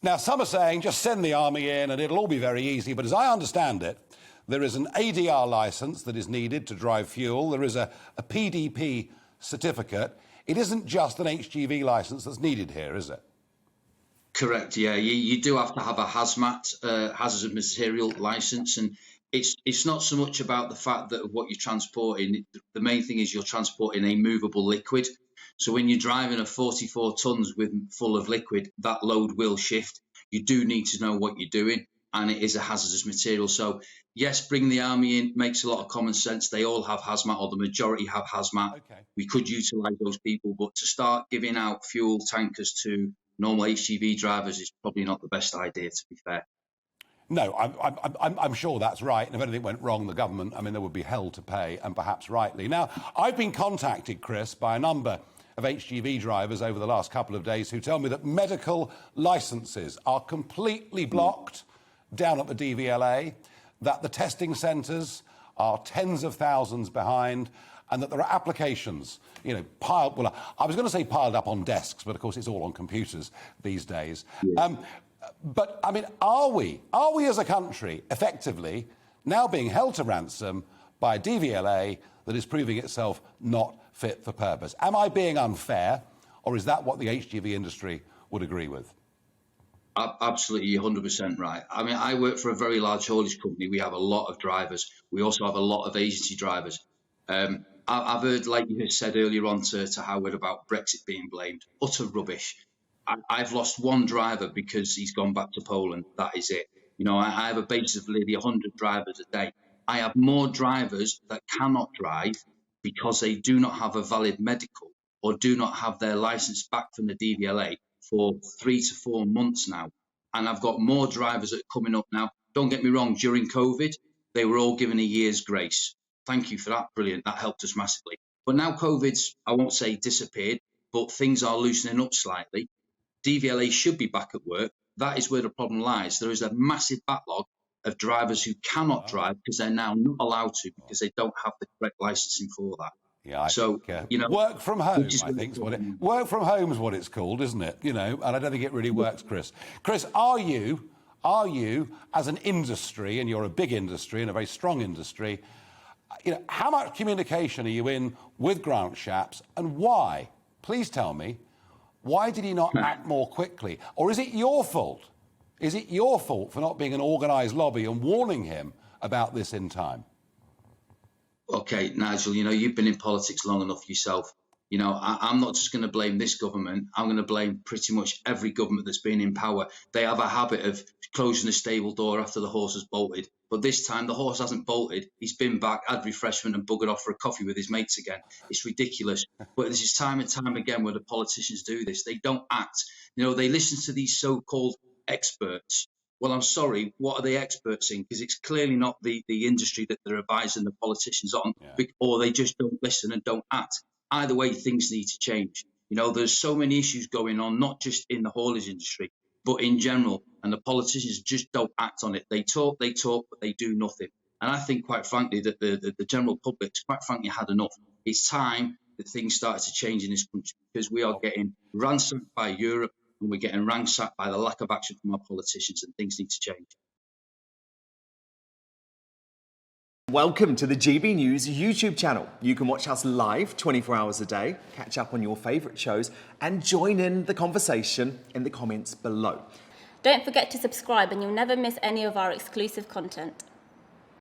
Now, some are saying just send the army in and it'll all be very easy. But as I understand it, there is an ADR licence that is needed to drive fuel. There is a PDP certificate. It isn't just an HGV licence that's needed here, is it? Correct, yeah. You do have to have a hazmat, hazardous material licence, and it's not so much about the fact that what you're transporting. The main thing is you're transporting a movable liquid. So when you're driving a 44 tonnes full of liquid, that load will shift. You do need to know what you're doing, and it is a hazardous material. So yes, bring the army in makes a lot of common sense. They all have hazmat, or the majority have hazmat. Okay. We could utilise those people, but to start giving out fuel tankers to normal HGV drivers is probably not the best idea, to be fair. No, I'm sure that's right. And if anything went wrong, the government, I mean, there would be hell to pay, and perhaps rightly. Now, I've been contacted, Chris, by a number of HGV drivers over the last couple of days who tell me that medical licences are completely blocked down at the DVLA, that the testing centres are tens of thousands behind, and that there are applications, you know, piled, well, I was going to say piled up on desks, but of course it's all on computers these days. Yeah. But, I mean, are we as a country effectively now being held to ransom by a DVLA that is proving itself not fit for purpose? Am I being unfair, or is that what the HGV industry would agree with? Absolutely, 100% right. I mean, I work for a very large haulage company. We have a lot of drivers. We also have a lot of agency drivers. I've heard, like you said earlier on to Howard, about Brexit being blamed. Utter rubbish. I've lost one driver because he's gone back to Poland. That is it. You know, I have a base of nearly 100 drivers a day. I have more drivers that cannot drive because they do not have a valid medical or do not have their license back from the DVLA for 3 to 4 months now. And I've got more drivers that are coming up now. Don't get me wrong, during COVID, they were all given a year's grace. Thank you for that. Brilliant. That helped us massively. But now COVID's, I won't say disappeared, but things are loosening up slightly. DVLA should be back at work. That is where the problem lies. There is a massive backlog of drivers who cannot drive because they're now not allowed to because they don't have the correct licensing for that. Yeah, so you know, work from home, I think, is what work from home is what it's called, isn't it? You know, and I don't think it really works, Chris. Chris, are you, as an industry, and you're a big industry and a very strong industry, you know, how much communication are you in with Grant Shapps, and why? Please tell me, why did he not act more quickly? Or is it your fault? Is it your fault for not being an organised lobby and warning him about this in time? Okay, Nigel, you know, you've been in politics long enough yourself. You know, I'm not just going to blame this government. I'm going to blame pretty much every government that's been in power. They have a habit of closing the stable door after the horse has bolted. But this time the horse hasn't bolted. He's been back, had refreshment and buggered off for a coffee with his mates again. It's ridiculous. But this is time and time again where the politicians do this. They don't act. You know, they listen to these so-called experts. Well, I'm sorry, what are they experts in? Because it's clearly not the industry that they're advising the politicians on, or they just don't listen and don't act. Either way, things need to change. You know, there's so many issues going on, not just in the haulage industry, but in general, and the politicians just don't act on it. They talk, but they do nothing. And I think, quite frankly, that the general public's quite frankly had enough. It's time that things started to change in this country because we are getting ransacked by Europe and we're getting ransacked by the lack of action from our politicians, and things need to change. Welcome to the GB News YouTube channel. You can watch us live 24 hours a day, catch up on your favourite shows, and join in the conversation in the comments below. Don't forget to subscribe and you'll never miss any of our exclusive content.